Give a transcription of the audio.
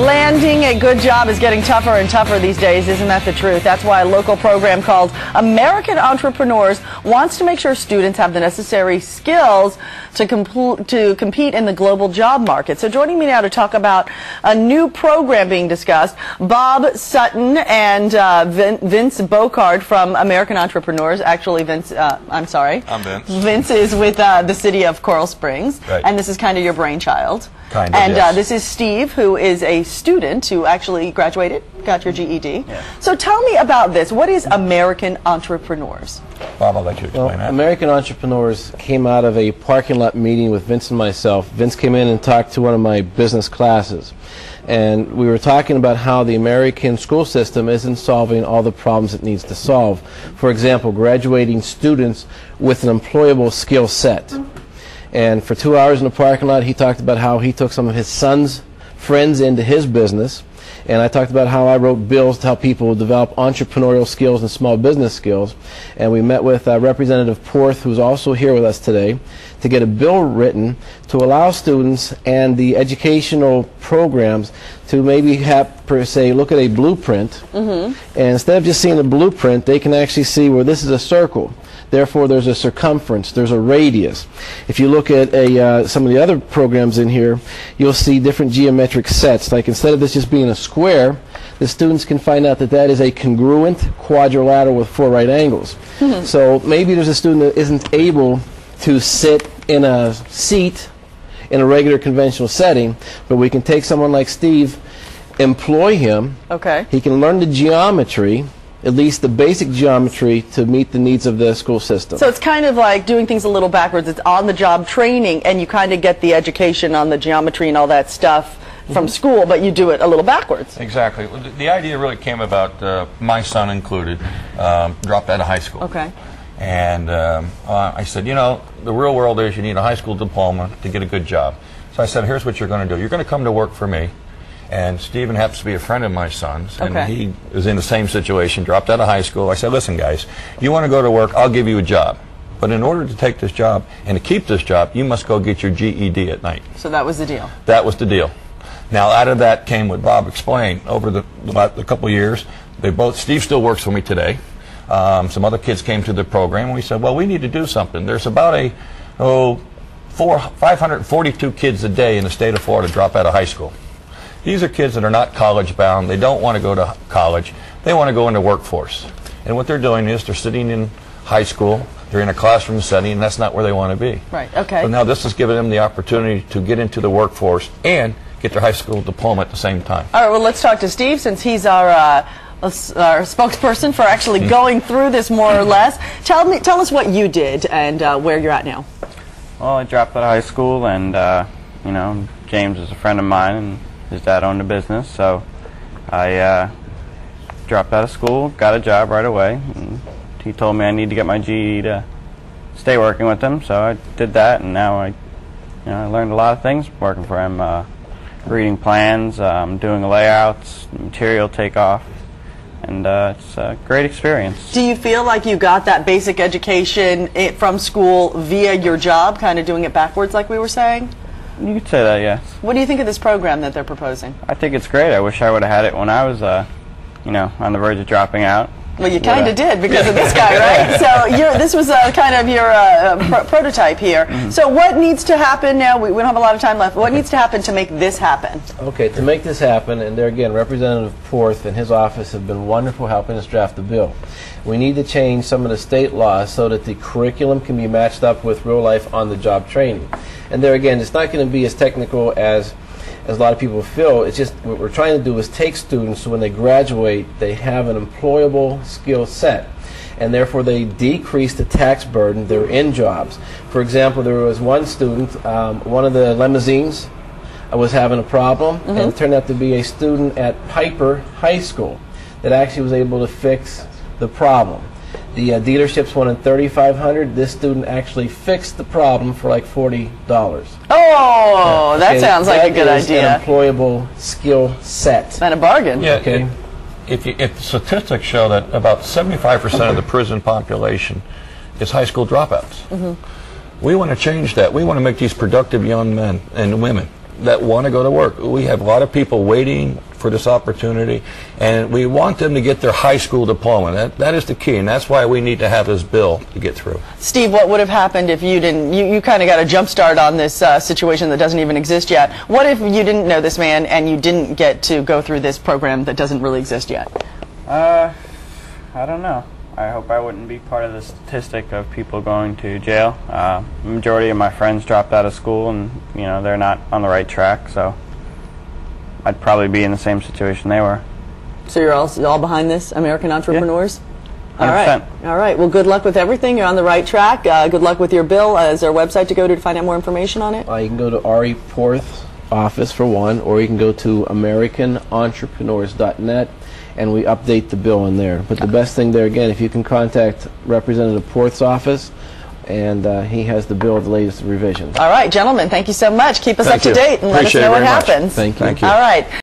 Landing a good job is getting tougher and tougher these days, isn't that the truth? That's why a local program called American Entrepreneurs wants to make sure students have the necessary skills to compete in the global job market. So joining me now to talk about a new program being discussed, Bob Sutton and Vince Bocard from American Entrepreneurs. Actually, Vince, I'm sorry. I'm Vince. Vince is with the city of Coral Springs, right. And this is kind of your brainchild. Kind of, and yes. This is Steve, who is a student who actually graduated, got your GED. Yeah. So tell me about this. What is American Entrepreneurs? Bob, I'll let you explain that. American Entrepreneurs came out of a parking lot meeting with Vince and myself. Vince came in and talked to one of my business classes. And we were talking about how the American school system isn't solving all the problems it needs to solve. For example, graduating students with an employable skill set. And for 2 hours in the parking lot, he talked about how he took some of his son's friends into his business. And I talked about how I wrote bills to help people develop entrepreneurial skills and small business skills. And we met with Representative Porth, who's also here with us today, to get a bill written to allow students and the educational programs to maybe have, per se, look at a blueprint. And instead of just seeing the blueprint, they can actually see where this is a circle. Therefore, there's a circumference, there's a radius. If you look at some of the other programs in here, you'll see different geometric sets. Like instead of this just being a square, the students can find out that that is a congruent quadrilateral with 4 right angles. So maybe there's a student that isn't able to sit in a seat in a regular conventional setting, but we can take someone like Steve, employ him. Okay. He can learn the geometry, at least the basic geometry, to meet the needs of the school system. So it's kind of like doing things a little backwards. It's on-the-job training, and you kind of get the education on the geometry and all that stuff from school, but you do it a little backwards. Exactly. Well, the idea really came about, my son included, dropped out of high school. Okay. And I said, you know, the real world is you need a high school diploma to get a good job. So I said, here's what you're going to do. You're going to come to work for me. And Stephen happens to be a friend of my son's, and he was in the same situation, dropped out of high school. I said, listen, guys, you want to go to work, I'll give you a job. But in order to take this job and to keep this job, you must go get your GED at night. So that was the deal. That was the deal. Now, out of that came what Bob explained. Over the couple of years, Steve still works for me today. Some other kids came to the program, and we said, well, we need to do something. There's about 542 kids a day in the state of Florida drop out of high school. These are kids that are not college bound. They don't want to go to college. They want to go into workforce. And what they're doing is they're sitting in high school, they're in a classroom setting, and that's not where they want to be. Right, okay. So now this is giving them the opportunity to get into the workforce and get their high school diploma at the same time. All right, well, let's talk to Steve, since he's our spokesperson for actually going through this more or less. Tell us what you did and where you're at now. Well, I dropped out of high school, and you know, James is a friend of mine, and his dad owned a business, so I dropped out of school, got a job right away, and he told me I need to get my GED to stay working with him, so I did that, and now I learned a lot of things working for him, reading plans, doing layouts, material takeoff, and it's a great experience. Do you feel like you got that basic education from school via your job, kind of doing it backwards like we were saying? You could say that, yes. What do you think of this program that they're proposing? I think it's great. I wish I would have had it when I was, on the verge of dropping out. Well, you kind of did because of this guy, right? So this was kind of your prototype here. So what needs to happen now? We don't have a lot of time left. What needs to happen to make this happen? Okay, to make this happen, and there again, Representative Porth and his office have been wonderful helping us draft the bill. We need to change some of the state laws so that the curriculum can be matched up with real-life on-the-job training. And there again, it's not going to be as technical as a lot of people feel. It's just what we're trying to do is take students so when they graduate, they have an employable skill set. And therefore, they decrease the tax burden. They're in jobs. For example, there was one student, one of the limousines was having a problem, and it turned out to be a student at Piper High School that actually was able to fix the problem. The dealerships wanted $3,500. This student actually fixed the problem for like $40. Oh, that sounds like a good idea. That is an employable skill set. And a bargain. Yeah. Okay. If statistics show that about 75% of the prison population is high school dropouts, we want to change that. We want to make these productive young men and women that want to go to work. We have a lot of people waiting for this opportunity, and we want them to get their high school diploma. That is the key, and that's why we need to have this bill to get through. Steve, what would have happened if you didn't, you kind of got a jump start on this situation that doesn't even exist yet. What if you didn't know this man and you didn't get to go through this program that doesn't really exist yet? I don't know. I hope I wouldn't be part of the statistic of people going to jail. The majority of my friends dropped out of school, and they're not on the right track, so I'd probably be in the same situation they were. So you're all behind this, American Entrepreneurs? Yeah. 100%. All right. Well, good luck with everything. You're on the right track. Good luck with your bill. Is there a website to go to find out more information on it? You can go to Ari Porth's office for one, or you can go to AmericanEntrepreneurs.net, and we update the bill in there. But the best thing there, again, if you can contact Representative Porth's office, and he has the bill, the latest revisions. All right, gentlemen, thank you so much. Keep us up to date and let us Appreciate know what very much. happens. Thank you. Thank you. All right.